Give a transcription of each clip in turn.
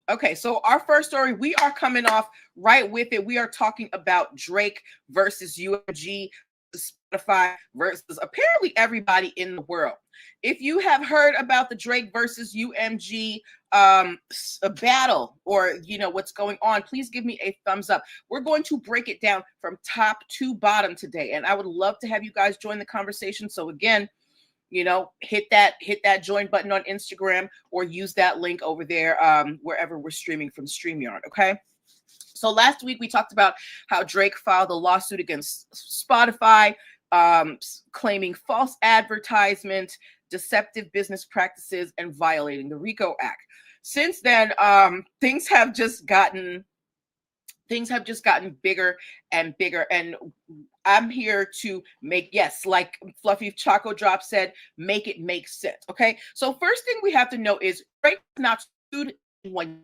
Okay, so our first story, we are coming off right with it. We are talking about Drake versus UMG, Spotify versus apparently everybody in the world. If you have heard about the Drake versus UMG a battle, or what's going on, please give me a thumbs up. We're going to break it down from top to bottom today, and I would love to have you guys join the conversation. So again, hit that join button on Instagram, or use that link over there wherever we're streaming from StreamYard. Okay. So last week we talked about how Drake filed a lawsuit against Spotify, claiming false advertisement, deceptive business practices, and violating the RICO Act. Since then, things have just gotten bigger and bigger, and I'm here to make, yes, like Fluffy Choco Drop said, make it make sense. Okay, so first thing we have to know is Drake not sued anyone.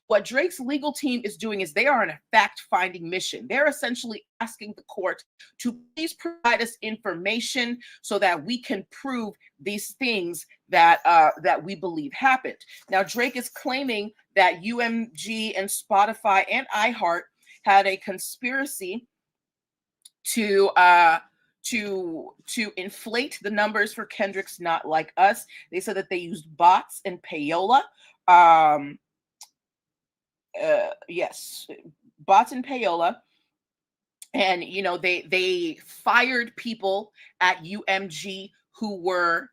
What Drake's legal team is doing is they are on a fact-finding mission. They're essentially asking the court to please provide us information so that we can prove these things that we believe happened. Now, Drake is claiming that UMG and Spotify and iHeart had a conspiracy to inflate the numbers for Kendrick's Not Like Us. They said that they used bots and payola. Yes, bots and payola. And they fired people at UMG who were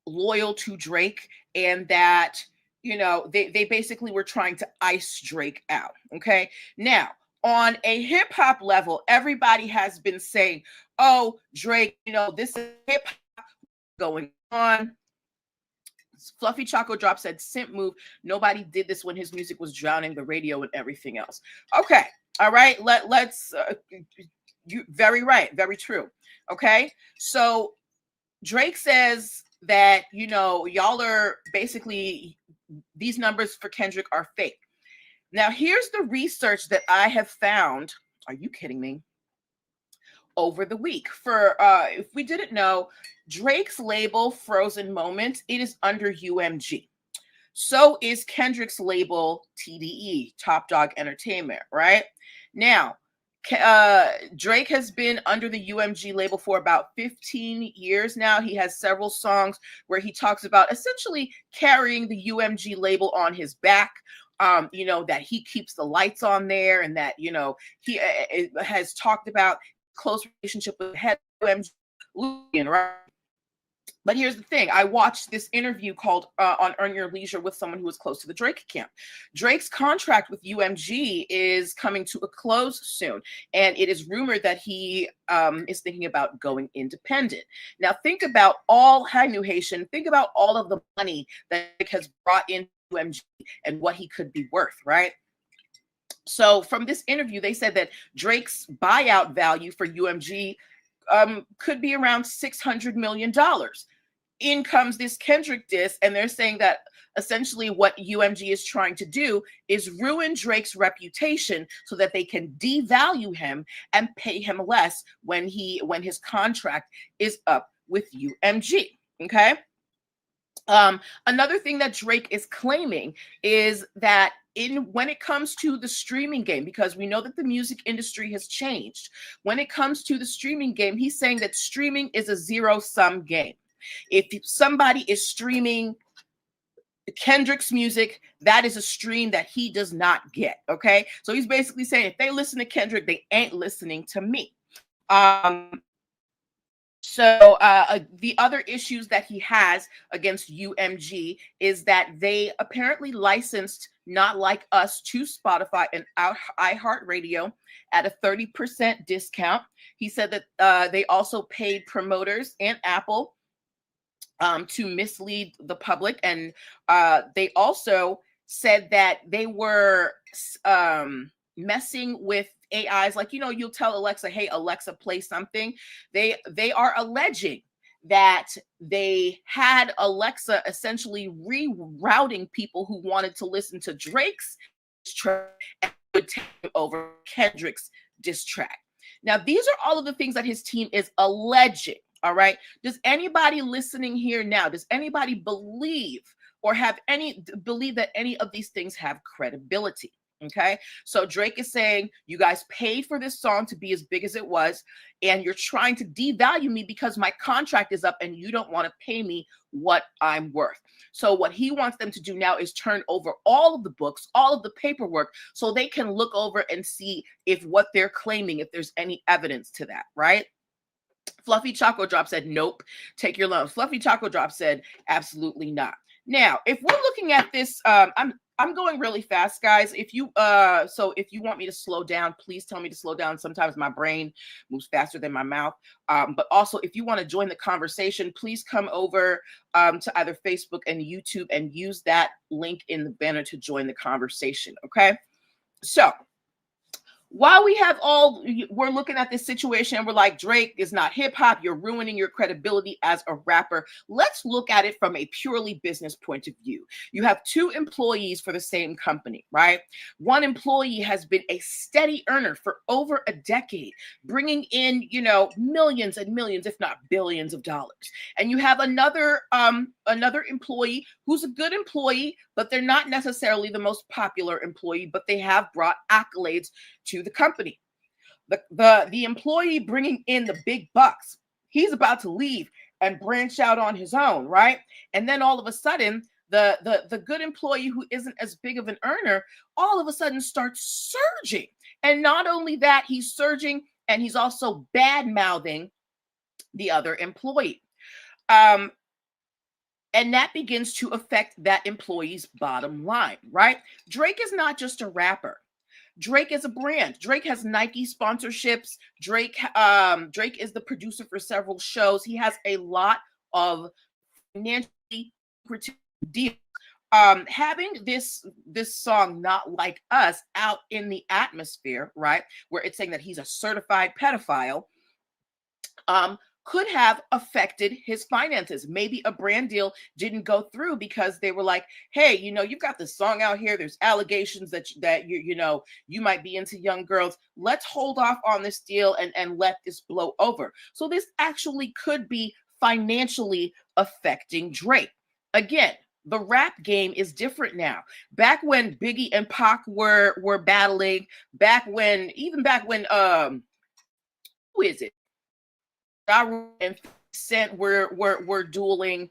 loyal to Drake, and that they basically were trying to ice Drake out. Okay, now on a hip hop level, everybody has been saying, oh, Drake, this is hip hop going on. Fluffy Choco Drop said, simp move. Nobody did this when his music was drowning the radio and everything else. Okay. All right. Let's, you very right. Very true. Okay. So Drake says that, y'all are basically, these numbers for Kendrick are fake. Now, here's the research that I have found. Are you kidding me? Over the week. For if we didn't know, Drake's label Frozen Moments, it is under UMG. So is Kendrick's label TDE, Top Dog Entertainment, right? Now, Drake has been under the UMG label for about 15 years now. He has several songs where he talks about essentially carrying the UMG label on his back. That he keeps the lights on there, and that, he has talked about close relationship with head UMG, right? But here's the thing. I watched this interview called on Earn Your Leisure with someone who was close to the Drake camp. Drake's contract with UMG is coming to a close soon, and it is rumored that he is thinking about going independent. Now, think about hi, New Haitian. Think about all of the money that Drake has brought into UMG and what he could be worth, right? So from this interview, they said that Drake's buyout value for UMG could be around $600 million. In comes this Kendrick diss, and they're saying that essentially what UMG is trying to do is ruin Drake's reputation so that they can devalue him and pay him less when his contract is up with UMG. Okay. Another thing that Drake is claiming is that when it comes to the streaming game, because we know that the music industry has changed, when it comes to the streaming game, he's saying that streaming is a zero-sum game. If somebody is streaming Kendrick's music, that is a stream that he does not get. Okay, so he's basically saying if they listen to Kendrick, they ain't listening to me. So the other issues that he has against UMG is that they apparently licensed Not Like Us to Spotify and iHeartRadio at a 30% discount. He said that they also paid promoters and Apple to mislead the public. And they also said that they were messing with AIs, like, you'll tell Alexa, hey, Alexa, play something. They are alleging that they had Alexa essentially rerouting people who wanted to listen to Drake's track and would take over Kendrick's diss track. Now, these are all of the things that his team is alleging. All right. Does anybody listening here now, does anybody believe or believe that any of these things have credibility. Okay. So Drake is saying, you guys paid for this song to be as big as it was, and you're trying to devalue me because my contract is up and you don't want to pay me what I'm worth. So what he wants them to do now is turn over all of the books, all of the paperwork, so they can look over and see if what they're claiming, if there's any evidence to that, right? Fluffy Choco Drop said, nope, take your loan. Fluffy Choco Drop said, absolutely not. Now, if we're looking at this, I'm going really fast, guys. If you want me to slow down, please tell me to slow down. Sometimes my brain moves faster than my mouth. But also, if you want to join the conversation, please come over to either Facebook and YouTube and use that link in the banner to join the conversation. Okay. So while we're looking at this situation and we're like, Drake is not hip hop, you're ruining your credibility as a rapper. Let's look at it from a purely business point of view. You have two employees for the same company, right? One employee has been a steady earner for over a decade, bringing in, millions and millions, if not billions of dollars. And you have another employee who's a good employee, but they're not necessarily the most popular employee, but they have brought accolades to the company. The employee bringing in the big bucks, he's about to leave and branch out on his own, right? And then all of a sudden, the good employee who isn't as big of an earner all of a sudden starts surging. And not only that, he's surging and he's also bad-mouthing the other employee. And that begins to affect that employee's bottom line, right? Drake is not just a rapper. Drake is a brand. Drake has Nike sponsorships. Drake is the producer for several shows. He has a lot of financially lucrative deals. Having this song "Not Like Us" out in the atmosphere, right, where it's saying that he's a certified pedophile, could have affected his finances. Maybe a brand deal didn't go through because they were like, hey, you've got this song out here. There's allegations that you might be into young girls. Let's hold off on this deal and let this blow over. So this actually could be financially affecting Drake. Again, the rap game is different now. Back when Biggie and Pac were battling, even back when who is it? And Cent were dueling.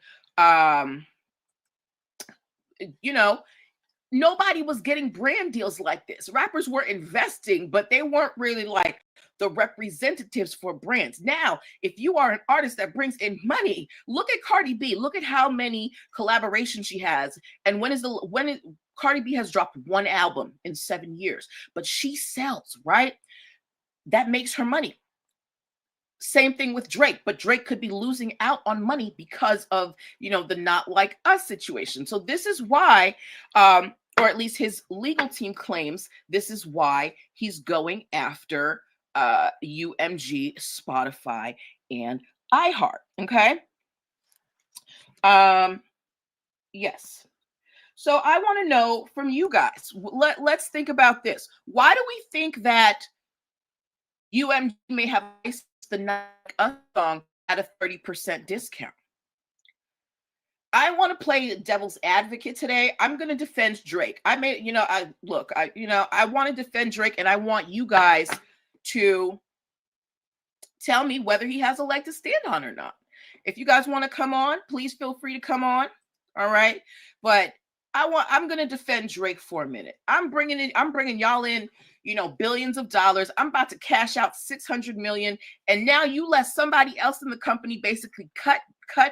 Nobody was getting brand deals like this. Rappers were investing, but they weren't really like the representatives for brands. Now, if you are an artist that brings in money, look at Cardi B. Look at how many collaborations she has. And Cardi B has dropped one album in 7 years, but she sells, right? That makes her money. Same thing with Drake, but Drake could be losing out on money because of, the Not Like Us situation. So this is why, or at least his legal team claims, this is why he's going after UMG, Spotify, and iHeart. Okay. Yes. So I want to know from you guys. Let's think about this. Why do we think that UMG may have the Not Like Us song at a 30% discount? I want to play devil's advocate today. I'm going to defend Drake. I want to defend Drake, and I want you guys to tell me whether he has a leg to stand on or not. If you guys want to come on, please feel free to come on. All right. But I'm going to defend Drake for a minute. I'm bringing y'all in, billions of dollars. I'm about to cash out 600 million. And now you let somebody else in the company basically cut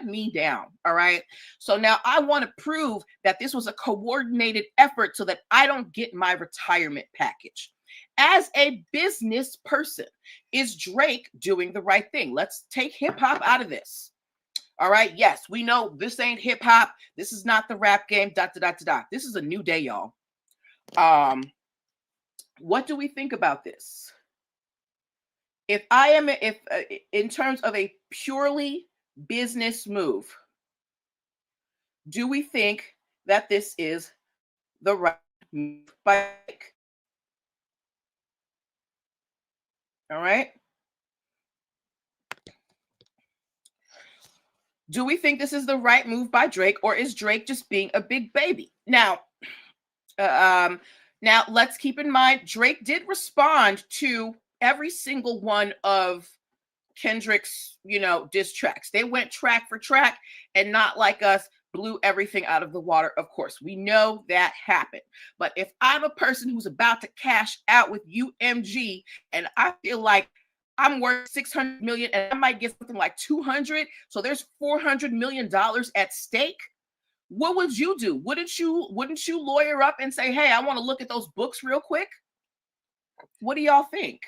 me down. All right. So now I want to prove that this was a coordinated effort so that I don't get my retirement package. As a business person, is Drake doing the right thing? Let's take hip hop out of this. All right. Yes, we know this ain't hip hop. This is not the rap game. This is a new day, y'all. What do we think about this? If in terms of a purely business move, do we think that this is the right move by Drake? All right. Do we think this is the right move by Drake, or is Drake just being a big baby? Now, now let's keep in mind Drake did respond to every single one of Kendrick's, diss tracks. They went track for track, and not like us blew everything out of the water. Of course, we know that happened. But if I'm a person who's about to cash out with UMG and I feel like I'm worth 600 million and I might get something like 200, so there's 400 million dollars at stake. What would you do? Wouldn't you lawyer up and say, "Hey, I want to look at those books real quick"? What do y'all think?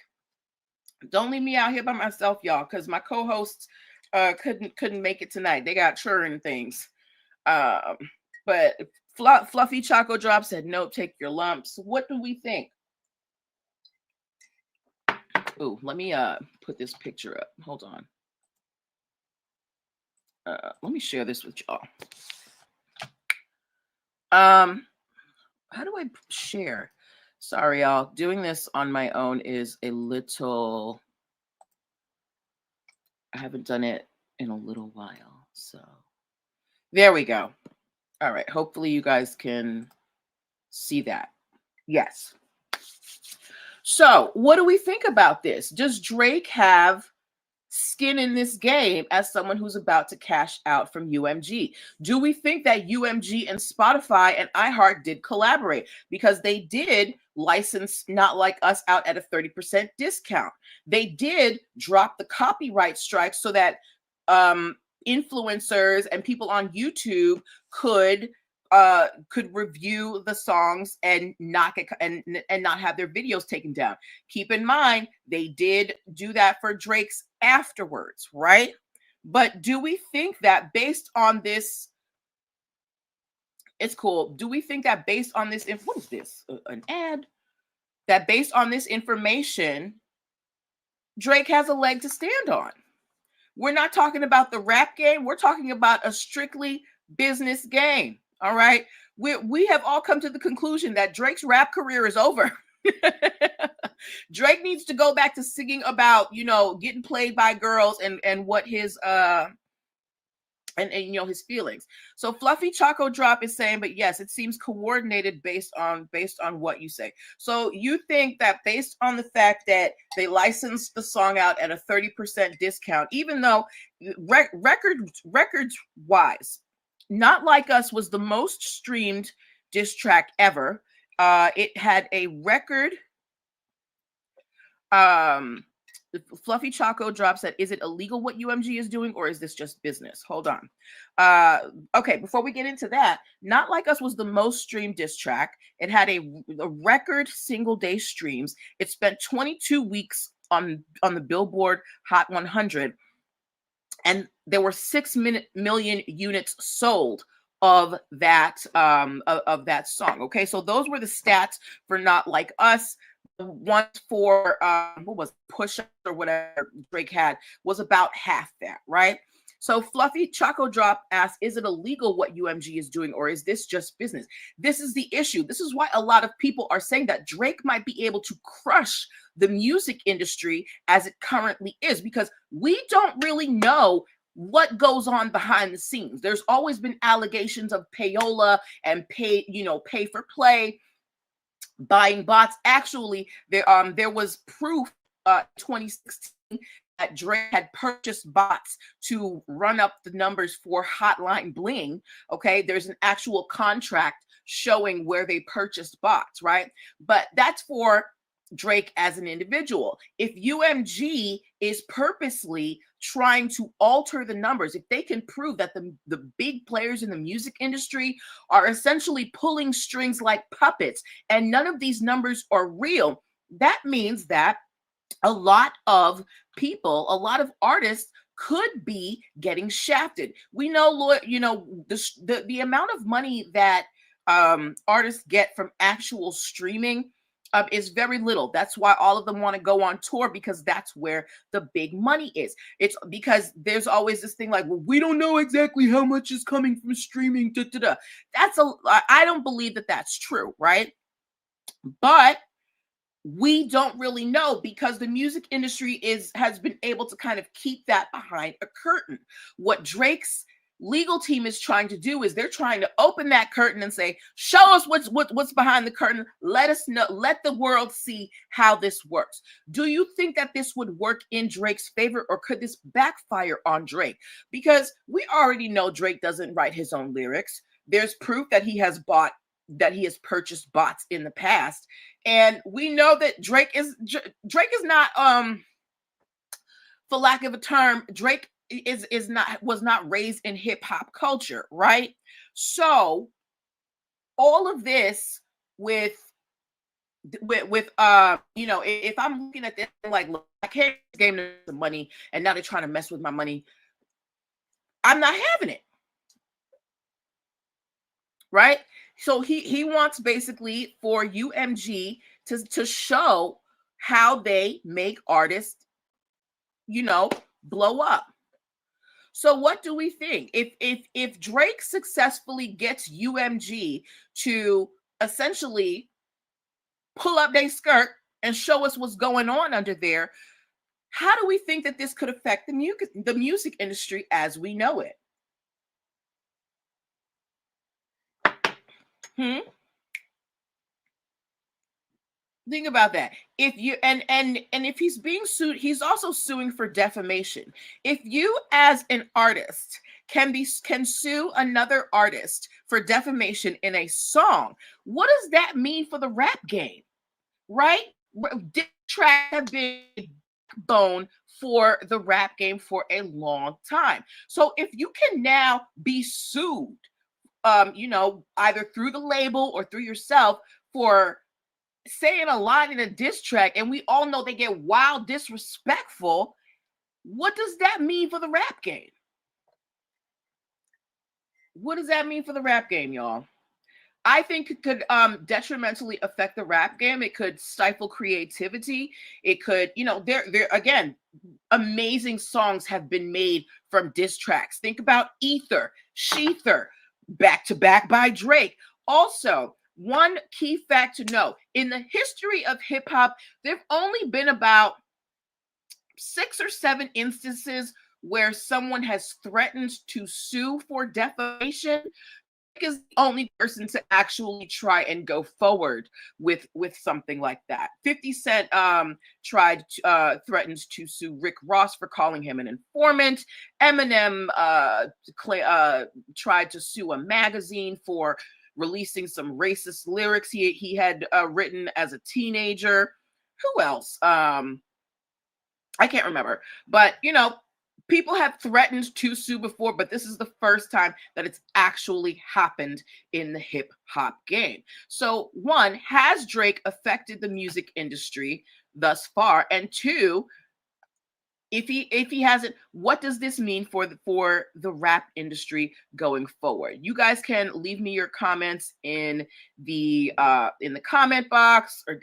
Don't leave me out here by myself, y'all, because my co-hosts couldn't make it tonight. They got churning things. But Fluffy Choco Drop said, "Nope, take your lumps." What do we think? Oh, let me put this picture up. Hold on. Let me share this with y'all. How do I share? Sorry, y'all. Doing this on my own is a little. I haven't done it in a little while. So there we go. All right. Hopefully you guys can see that. Yes. So what do we think about this? Does Drake have skin in this game as someone who's about to cash out from UMG? Do we think that UMG and Spotify and iHeart did collaborate? Because they did license Not Like Us out at a 30% discount. They did drop the copyright strike so that influencers and people on YouTube could review the songs and not get and not have their videos taken down. Keep in mind, they did do that for Drake's afterwards, right? But do we think that based on this, it's cool. Do we think that based on this, what is this? An ad? That based on this information, Drake has a leg to stand on? We're not talking about the rap game. We're talking about a strictly business game. All right. We have all come to the conclusion that Drake's rap career is over. Drake needs to go back to singing about, getting played by girls and what his and his feelings. So Fluffy Choco Drop is saying, but yes, it seems coordinated based on what you say. So you think that based on the fact that they licensed the song out at a 30% discount, even though records wise, Not Like Us was the most streamed diss track ever. It had a record. Fluffy Choco Drop said, "Is it illegal what UMG is doing, or is this just business?" Hold on. Okay, before we get into that, Not Like Us was the most streamed diss track. It had a record single day streams. It spent 22 weeks on the Billboard Hot 100. And there were 6 million units sold of that song. Okay, so those were the stats for Not Like Us. One for what was Push Up or whatever Drake had was about half that, right? So Fluffy Choco Drop asked, "Is it illegal what UMG is doing, or is this just business?" This is the issue. This is why a lot of people are saying that Drake might be able to crush the music industry as it currently is, because we don't really know what goes on behind the scenes. There's always been allegations of payola and pay for play, buying bots. Actually, there was proof 2016 that Drake had purchased bots to run up the numbers for Hotline Bling. Okay, there's an actual contract showing where they purchased bots, right? But that's for Drake as an individual. If UMG is purposely trying to alter the numbers, if they can prove that the big players in the music industry are essentially pulling strings like puppets and none of these numbers are real, that means that a lot of people, a lot of artists could be getting shafted. We know, the amount of money that artists get from actual streaming is very little. That's why all of them want to go on tour, because that's where the big money is. It's because there's always this thing like, well, we don't know exactly how much is coming from streaming. I don't believe that that's true, right? But We don't really know because the music industry has been able to kind of keep that behind a curtain. What Drake's legal team is trying to do is they're trying to open that curtain and say, show us what's behind the curtain. Let us know, let the world see how this works. Do you think that this would work in Drake's favor, or could this backfire on Drake? Because we already know Drake doesn't write his own lyrics. There's proof that he has purchased bots in the past, and we know that Drake is not, for lack of a term, Drake was not raised in hip hop culture, right? So all of this with if I'm looking at this like, look, I can't game the money, and now they're trying to mess with my money, I'm not having it. Right? So he wants basically for UMG to show how they make artists, blow up. So what do we think? If Drake successfully gets UMG to essentially pull up their skirt and show us what's going on under there, how do we think that this could affect the music industry as we know it? Think about that. If you and if he's being sued, he's also suing for defamation. If you as an artist can sue another artist for defamation in a song, what does that mean for the rap game? Right? Diss tracks have been bone for the rap game for a long time. So if you can now be sued, either through the label or through yourself for saying a line in a diss track, and we all know they get wild disrespectful, what does that mean for the rap game? What does that mean for the rap game, y'all? I think it could detrimentally affect the rap game. It could stifle creativity. It could, there again, amazing songs have been made from diss tracks. Think about Ether, Sheether, Back to Back by Drake. Also, one key fact to know, in the history of hip hop, there've only been about 6 or 7 instances where someone has threatened to sue for defamation. Drake is the only person to actually try and go forward with something like that. 50 Cent threatened to sue Rick Ross for calling him an informant. Eminem tried to sue a magazine for releasing some racist lyrics he had written as a teenager. Who else? I can't remember. But, people have threatened to sue before, but this is the first time that it's actually happened in the hip hop game. So, one, has Drake affected the music industry thus far? And two, if he hasn't, what does this mean for the rap industry going forward? You guys can leave me your comments in the comment box or down